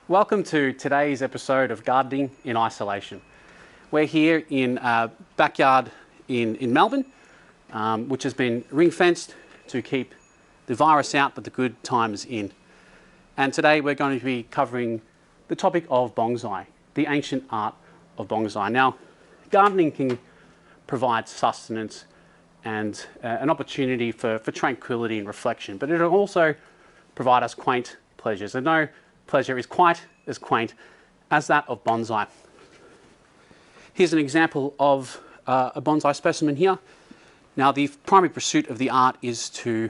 Welcome to today's episode of Gardening in Isolation. We're here in a backyard in Melbourne, which has been ring fenced to keep the virus out but the good times in. And today we're going to be covering the topic of bongsai, the ancient art of bongsai. Now, gardening can provide sustenance and an opportunity for tranquility and reflection, but it'll also provide us quaint pleasures. And no pleasure is quite as quaint as that of bonsai. Here's an example of a bonsai specimen here. Now, the primary pursuit of the art is to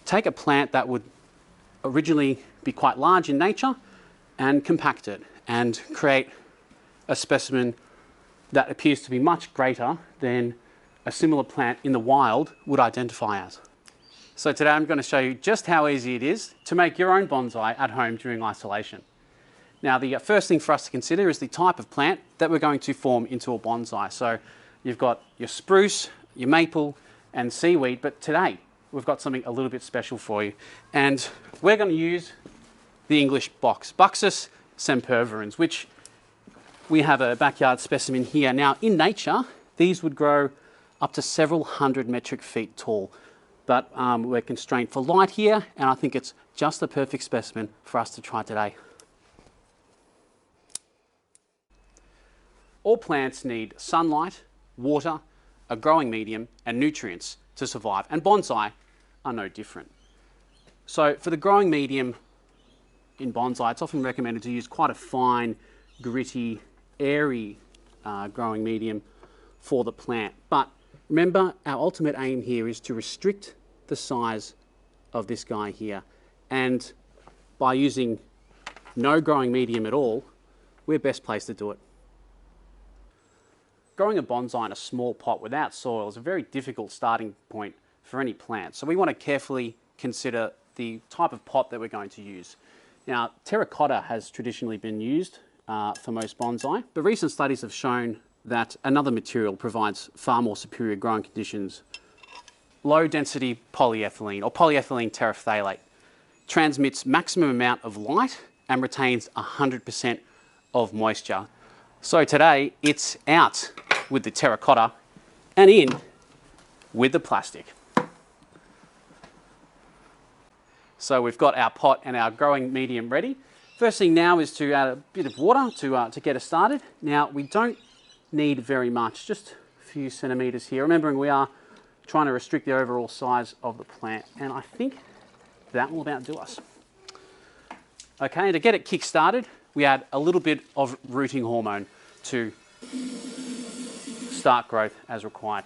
take a plant that would originally be quite large in nature and compact it and create a specimen that appears to be much greater than a similar plant in the wild would identify as. So today I'm going to show you just how easy it is to make your own bonsai at home during isolation. Now, the first thing for us to consider is the type of plant that we're going to form into a bonsai. So you've got your spruce, your maple and seaweed, but today we've got something a little bit special for you. And we're going to use the English box, Buxus sempervirens, which we have a backyard specimen here. Now, in nature, these would grow up to several hundred metric feet tall, but we're constrained for light here, and I think it's just the perfect specimen for us to try today. All plants need sunlight, water, a growing medium, and nutrients to survive, and bonsai are no different. So for the growing medium in bonsai, it's often recommended to use quite a fine, gritty, airy growing medium for the plant. But remember, our ultimate aim here is to restrict the size of this guy here. And by using no growing medium at all, we're best placed to do it. Growing a bonsai in a small pot without soil is a very difficult starting point for any plant. So we want to carefully consider the type of pot that we're going to use. Now, terracotta has traditionally been used for most bonsai, but recent studies have shown that another material provides far more superior growing conditions. Low density polyethylene, or polyethylene terephthalate, transmits maximum amount of light and retains 100% of moisture. So today it's out with the terracotta and in with the plastic. So we've got our pot and our growing medium ready. First thing now is to add a bit of water to get us started. Now, we don't need very much, just a few centimetres here. Remembering we are trying to restrict the overall size of the plant, and I think that will about do us. Okay, and to get it kick-started, we add a little bit of rooting hormone to start growth as required.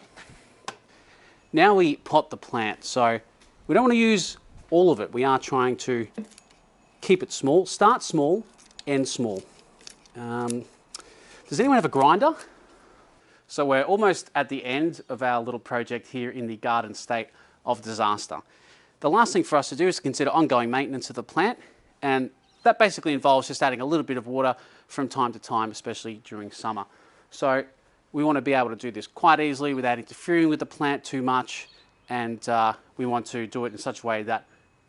Now we pot the plant, so we don't want to use all of it. We are trying to keep it small, start small, end small. Does anyone have a grinder? So we're almost at the end of our little project here in the garden state of disaster. The last thing for us to do is consider ongoing maintenance of the plant, and that basically involves just adding a little bit of water from time to time, especially during summer. So we want to be able to do this quite easily without interfering with the plant too much, and we want to do it in such a way that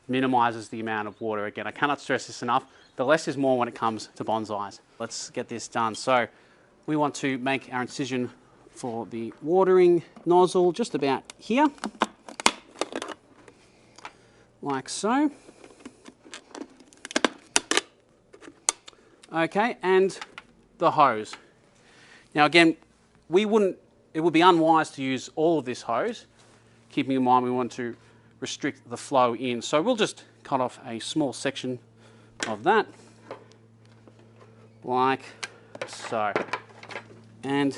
minimises the amount of water. Again, I cannot stress this enough, the less is more when it comes to bonsais. Let's get this done. So we want to make our incision for the watering nozzle just about here, like so. Okay, and the hose. Now again, it would be unwise to use all of this hose, keeping in mind we want to restrict the flow in. So we'll just cut off a small section of that, like so. And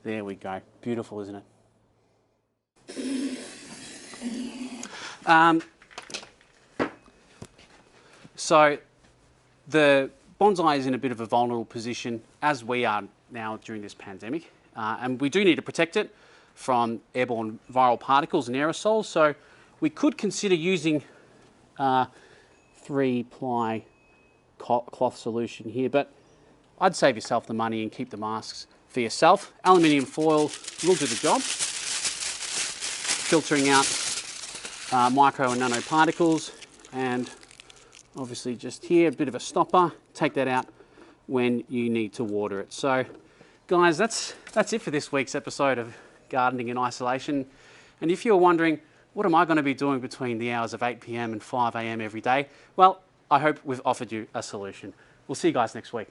there we go. Beautiful, isn't it? So the bonsai is in a bit of a vulnerable position, as we are now during this pandemic, and we do need to protect it from airborne viral particles and aerosols. So we could consider using 3-ply cloth solution here, but I'd save yourself the money and keep the masks for yourself. Aluminium foil will do the job, filtering out micro and nanoparticles, and Obviously just here, a bit of a stopper, take that out when you need to water it. So guys, that's it for this week's episode of Gardening in Isolation. And if you're wondering, what am I going to be doing between the hours of 8 p.m. and 5 a.m. every day? Well, I hope we've offered you a solution. We'll see you guys next week.